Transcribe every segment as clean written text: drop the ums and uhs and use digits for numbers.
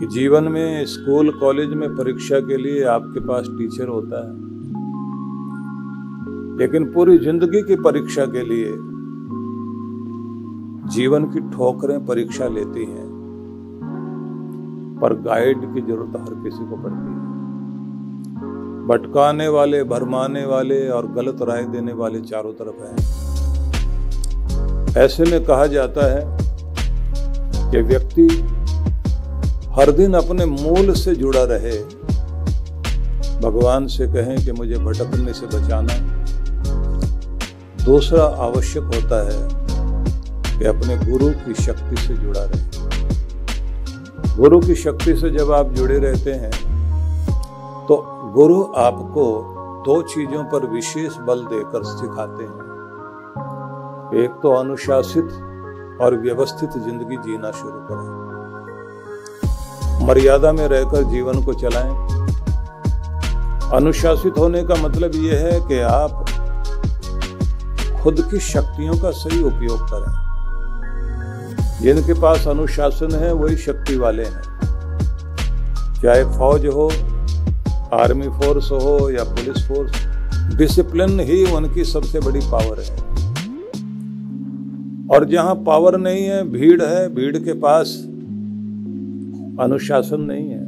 कि जीवन में स्कूल कॉलेज में परीक्षा के लिए आपके पास टीचर होता है, लेकिन पूरी जिंदगी की परीक्षा के लिए जीवन की ठोकरें परीक्षा लेती हैं, पर गाइड की जरूरत हर किसी को पड़ती है। भटकाने वाले, भरमाने वाले और गलत राय देने वाले चारों तरफ हैं। ऐसे में कहा जाता है कि व्यक्ति हर दिन अपने मूल से जुड़ा रहे, भगवान से कहें कि मुझे भटकने से बचाना। दूसरा आवश्यक होता है कि अपने गुरु की शक्ति से जुड़ा रहे। गुरु की शक्ति से जब आप जुड़े रहते हैं तो गुरु आपको दो चीजों पर विशेष बल देकर सिखाते हैं। एक तो अनुशासित और व्यवस्थित जिंदगी जीना शुरू करें, मर्यादा में रहकर जीवन को चलाएं। अनुशासित होने का मतलब यह है कि आप खुद की शक्तियों का सही उपयोग करें। जिनके पास अनुशासन है वही शक्ति वाले हैं, चाहे फौज हो, आर्मी फोर्स हो या पुलिस फोर्स। डिसिप्लिन ही उनकी सबसे बड़ी पावर है। और जहां पावर नहीं है, भीड़ है, भीड़ के पास अनुशासन नहीं है,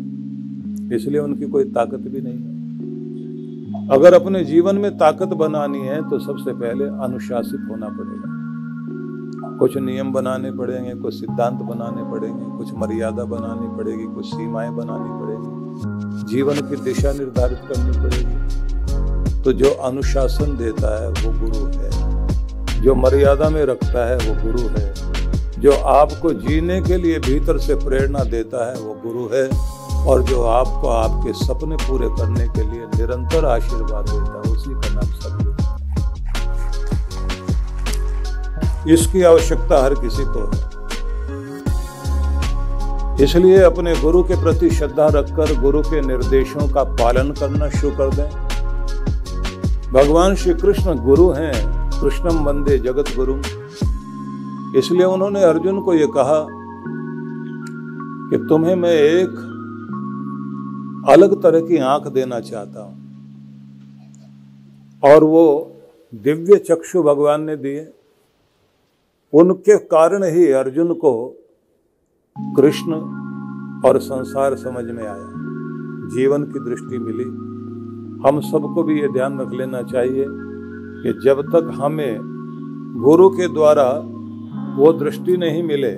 इसलिए उनकी कोई ताकत भी नहीं है। अगर अपने जीवन में ताकत बनानी है तो सबसे पहले अनुशासित होना पड़ेगा। कुछ नियम बनाने पड़ेंगे, कुछ सिद्धांत बनाने पड़ेंगे, कुछ मर्यादा बनानी पड़ेगी, कुछ सीमाएं बनानी पड़ेगी, जीवन की दिशा निर्धारित करनी पड़ेगी। तो जो अनुशासन देता है वो गुरु है, जो मर्यादा में रखता है वो गुरु है, जो आपको जीने के लिए भीतर से प्रेरणा देता है वो गुरु है, और जो आपको आपके सपने पूरे करने के लिए निरंतर आशीर्वाद देता है उसी का नाम सदगुरु। इसकी आवश्यकता हर किसी को है। इसलिए अपने गुरु के प्रति श्रद्धा रखकर गुरु के निर्देशों का पालन करना शुरू कर दें। भगवान श्री कृष्ण गुरु हैं, कृष्णम वंदे जगत गुरु। इसलिए उन्होंने अर्जुन को यह कहा कि तुम्हें मैं एक अलग तरह की आंख देना चाहता हूं, और वो दिव्य चक्षु भगवान ने दिए। उनके कारण ही अर्जुन को कृष्ण और संसार समझ में आया, जीवन की दृष्टि मिली। हम सबको भी ये ध्यान रख लेना चाहिए कि जब तक हमें गुरु के द्वारा वो दृष्टि नहीं मिले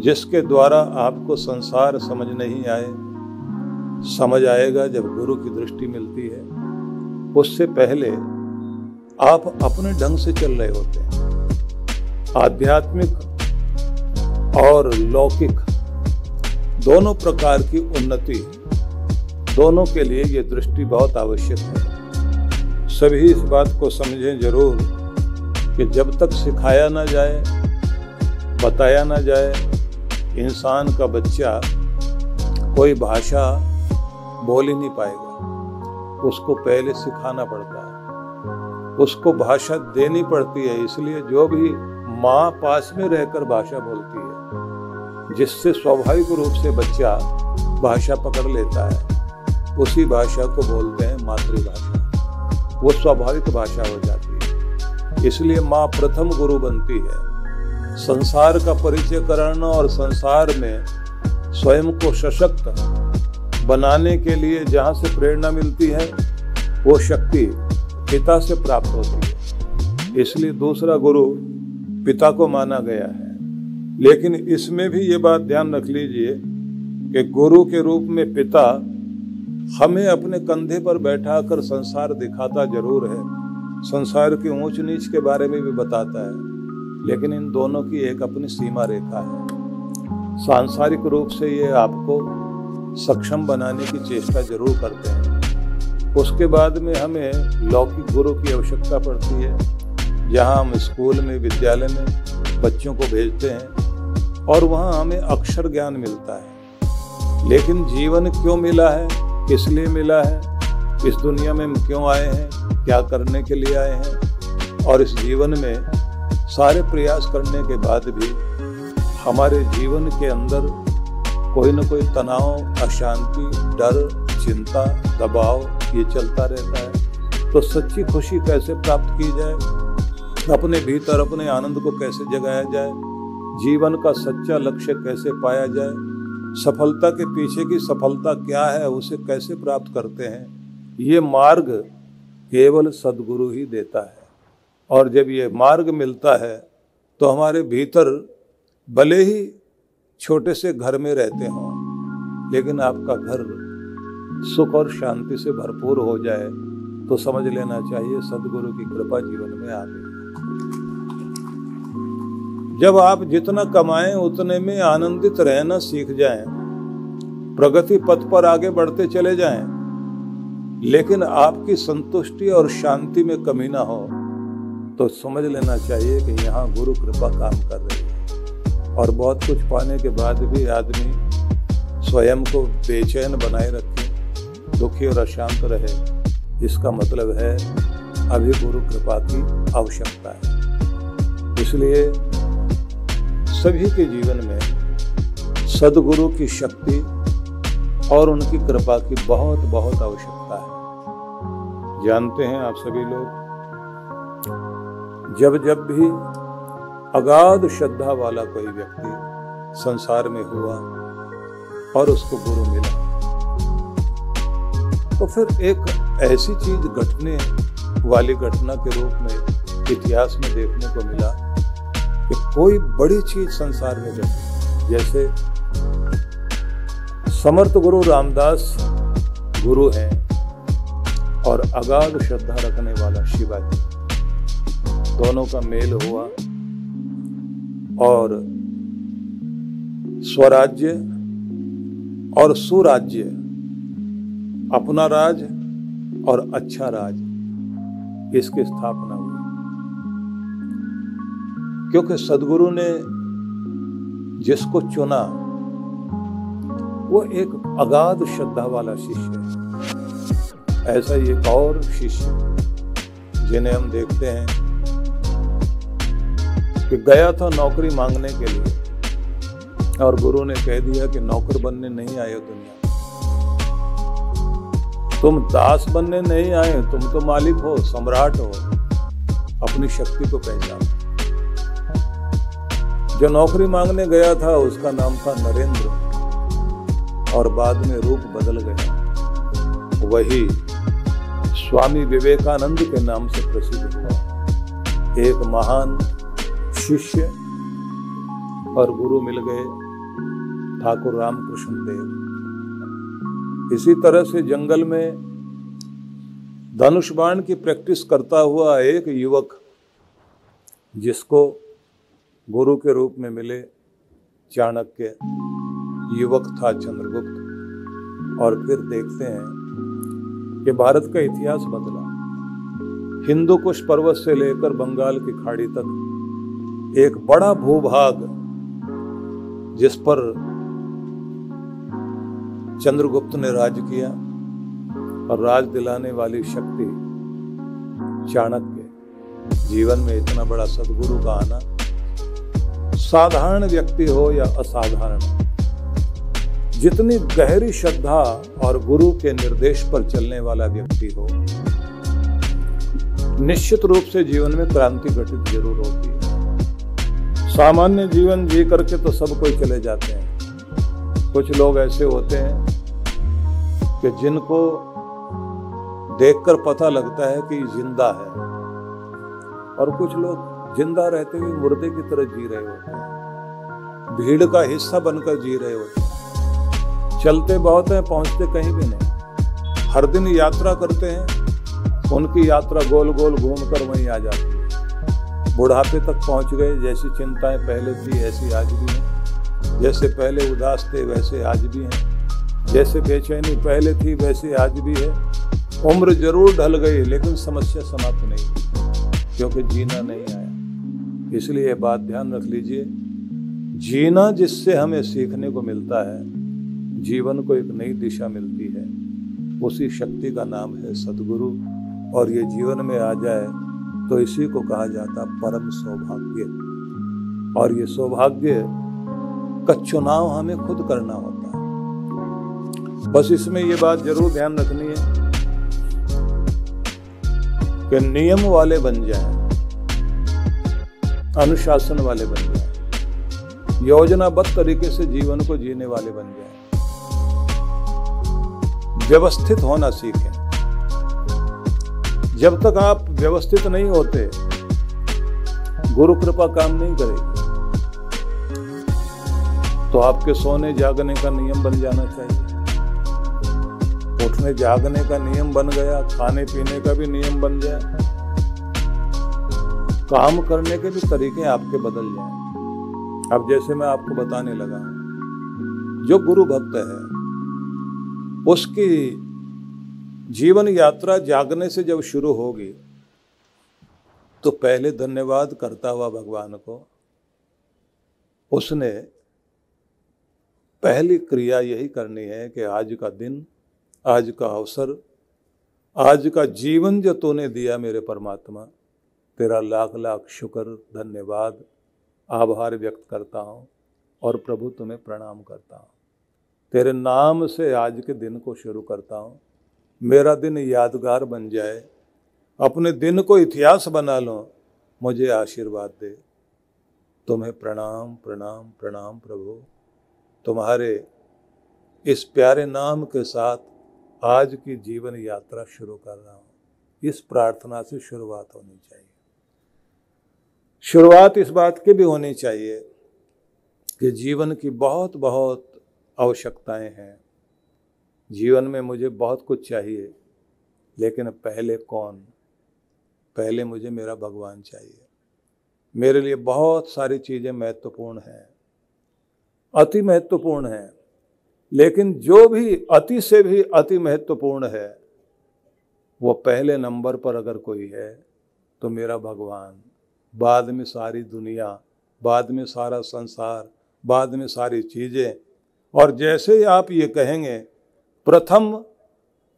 जिसके द्वारा आपको संसार समझ नहीं आए, समझ आएगा जब गुरु की दृष्टि मिलती है। उससे पहले आप अपने ढंग से चल रहे होते हैं। आध्यात्मिक और लौकिक दोनों प्रकार की उन्नति, दोनों के लिए ये दृष्टि बहुत आवश्यक है। सभी इस बात को समझें जरूर कि जब तक सिखाया ना जाए, बताया ना जाए, इंसान का बच्चा कोई भाषा बोल ही नहीं पाएगा। उसको पहले सिखाना पड़ता है, उसको भाषा देनी पड़ती है। इसलिए जो भी माँ पास में रहकर भाषा बोलती है, जिससे स्वाभाविक रूप से बच्चा भाषा पकड़ लेता है, उसी भाषा को बोलते हैं मातृभाषा। वो स्वाभाविक भाषा हो जाती है। इसलिए माँ प्रथम गुरु बनती है। संसार का परिचय कराना और संसार में स्वयं को सशक्त बनाने के लिए जहाँ से प्रेरणा मिलती है वो शक्ति पिता से प्राप्त होती है। इसलिए दूसरा गुरु पिता को माना गया है। लेकिन इसमें भी ये बात ध्यान रख लीजिए कि गुरु के रूप में पिता हमें अपने कंधे पर बैठाकर संसार दिखाता जरूर है, संसार की ऊंच नीच के बारे में भी बताता है, लेकिन इन दोनों की एक अपनी सीमा रेखा है। सांसारिक रूप से ये आपको सक्षम बनाने की चेष्टा जरूर करते हैं। उसके बाद में हमें लौकिक गुरु की आवश्यकता पड़ती है, जहाँ हम स्कूल में, विद्यालय में बच्चों को भेजते हैं और वहाँ हमें अक्षर ज्ञान मिलता है। लेकिन जीवन क्यों मिला है, किस लिए मिला है, इस दुनिया में हम क्यों आए हैं, क्या करने के लिए आए हैं, और इस जीवन में सारे प्रयास करने के बाद भी हमारे जीवन के अंदर कोई न कोई तनाव, अशांति, डर, चिंता, दबाव ये चलता रहता है। तो सच्ची खुशी कैसे प्राप्त की जाए, अपने भीतर अपने आनंद को कैसे जगाया जाए, जीवन का सच्चा लक्ष्य कैसे पाया जाए, सफलता के पीछे की सफलता क्या है, उसे कैसे प्राप्त करते हैं, ये मार्ग केवल सद्गुरु ही देता है। और जब ये मार्ग मिलता है तो हमारे भीतर भले ही छोटे से घर में रहते हों, लेकिन आपका घर सुख और शांति से भरपूर हो जाए तो समझ लेना चाहिए सद्गुरु की कृपा जीवन में आ गई। जब आप जितना कमाएं उतने में आनंदित रहना सीख जाएं, प्रगति पथ पर आगे बढ़ते चले जाएं, लेकिन आपकी संतुष्टि और शांति में कमी ना हो तो समझ लेना चाहिए कि यहाँ गुरु कृपा काम कर रही है। और बहुत कुछ पाने के बाद भी आदमी स्वयं को बेचैन बनाए रखे, दुखी और अशांत रहे, इसका मतलब है अभी गुरु कृपा की आवश्यकता है। इसलिए सभी के जीवन में सद्गुरु की शक्ति और उनकी कृपा की बहुत बहुत आवश्यकता है। जानते हैं आप सभी लोग, जब जब भी अगाध श्रद्धा वाला कोई व्यक्ति संसार में हुआ और उसको गुरु मिला, तो फिर एक ऐसी चीज घटने वाली घटना के रूप में इतिहास में देखने को मिला कि कोई बड़ी चीज संसार में घटी। जैसे समर्थ गुरु रामदास गुरु हैं और अगाध श्रद्धा रखने वाला शिवाजी, दोनों का मेल हुआ और स्वराज्य और सुराज्य, अपना राज और अच्छा राज, इसकी स्थापना हुई। क्योंकि सद्गुरु ने जिसको चुना वो एक अगाध श्रद्धा वाला शिष्य है। ऐसा ही एक और शिष्य जिन्हें हम देखते हैं कि गया था नौकरी मांगने के लिए और गुरु ने कह दिया कि नौकर बनने नहीं आए हो दुनिया, तुम दास बनने नहीं आए, तुम तो मालिक हो, सम्राट हो, अपनी शक्ति को पहचानो। जो नौकरी मांगने गया था उसका नाम था नरेंद्र और बाद में रूप बदल गया, वही स्वामी विवेकानंद के नाम से प्रसिद्ध हुआ। एक महान शिष्य और गुरु मिल गए, ठाकुर रामकृष्ण देव। इसी तरह से जंगल में धनुष बाण की प्रैक्टिस करता हुआ एक युवक जिसको गुरु के रूप में मिले चाणक्य, युवक था चंद्रगुप्त। और फिर देखते हैं कि भारत का इतिहास बदला। हिंदू कुश पर्वत से लेकर बंगाल की खाड़ी तक एक बड़ा भूभाग जिस पर चंद्रगुप्त ने राज किया और राज दिलाने वाली शक्ति चाणक्य। जीवन में इतना बड़ा सद्गुरु का आना, साधारण व्यक्ति हो या असाधारण, जितनी गहरी श्रद्धा और गुरु के निर्देश पर चलने वाला व्यक्ति हो, निश्चित रूप से जीवन में क्रांति घटित जरूर होती है। सामान्य जीवन जी करके तो सब कोई चले जाते हैं। कुछ लोग ऐसे होते हैं कि जिनको देखकर पता लगता है कि जिंदा है, और कुछ लोग जिंदा रहते हुए मुर्दे की तरह जी रहे होते हैं, भीड़ का हिस्सा बनकर जी रहे होते हैं। चलते बहुत हैं, पहुंचते कहीं भी नहीं। हर दिन यात्रा करते हैं, उनकी यात्रा गोल गोल घूमकर वहीं आ जाती है। बुढ़ापे तक पहुंच गए, जैसी चिंताएं पहले थी ऐसी आज भी हैं, जैसे पहले उदास थे वैसे आज भी हैं, जैसे बेचैनी पहले थी वैसे आज भी है। उम्र जरूर ढल गई लेकिन समस्या समाप्त नहीं हुई, क्योंकि जीना नहीं आया। इसलिए ये बात ध्यान रख लीजिए, जीना जिससे हमें सीखने को मिलता है, जीवन को एक नई दिशा मिलती है, उसी शक्ति का नाम है सद्गुरु। और ये जीवन में आ जाए तो इसी को कहा जाता परम सौभाग्य। और ये सौभाग्य का चुनाव हमें खुद करना होता है। बस इसमें ये बात जरूर ध्यान रखनी है कि नियम वाले बन जाएं, अनुशासन वाले बन जाएं, योजनाबद्ध तरीके से जीवन को जीने वाले बन जाएं, व्यवस्थित होना सीखें। जब तक आप व्यवस्थित नहीं होते, गुरु कृपा काम नहीं करेगी। तो आपके सोने जागने का नियम बन जाना चाहिए। उठने जागने का नियम बन गया, खाने पीने का भी नियम बन जाए, काम करने के भी तरीके आपके बदल जाएं। अब जैसे मैं आपको बताने लगा, जो गुरु भक्त है उसकी जीवन यात्रा जागने से जब शुरू होगी तो पहले धन्यवाद करता हुआ भगवान को उसने पहली क्रिया यही करनी है कि आज का दिन, आज का अवसर, आज का जीवन जो तूने दिया मेरे परमात्मा, तेरा लाख लाख शुक्र, धन्यवाद, आभार व्यक्त करता हूँ और प्रभु तुम्हें प्रणाम करता हूँ। तेरे नाम से आज के दिन को शुरू करता हूँ। मेरा दिन यादगार बन जाए, अपने दिन को इतिहास बना लो, मुझे आशीर्वाद दे। तुम्हें प्रणाम प्रणाम प्रणाम प्रभु, तुम्हारे इस प्यारे नाम के साथ आज की जीवन यात्रा शुरू कर रहा हूँ। इस प्रार्थना से शुरुआत होनी चाहिए। शुरुआत इस बात की भी होनी चाहिए कि जीवन की बहुत बहुत आवश्यकताएं हैं, जीवन में मुझे बहुत कुछ चाहिए, लेकिन पहले कौन? पहले मुझे मेरा भगवान चाहिए। मेरे लिए बहुत सारी चीज़ें महत्वपूर्ण हैं, अति महत्वपूर्ण हैं, लेकिन जो भी अति से भी अति महत्वपूर्ण है वो पहले नंबर पर अगर कोई है तो मेरा भगवान, बाद में सारी दुनिया, बाद में सारा संसार, बाद में सारी चीज़ें। और जैसे ही आप ये कहेंगे प्रथम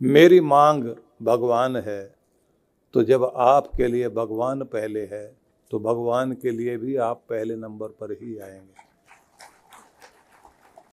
मेरी मांग भगवान है, तो जब आपके लिए भगवान पहले है तो भगवान के लिए भी आप पहले नंबर पर ही आएंगे।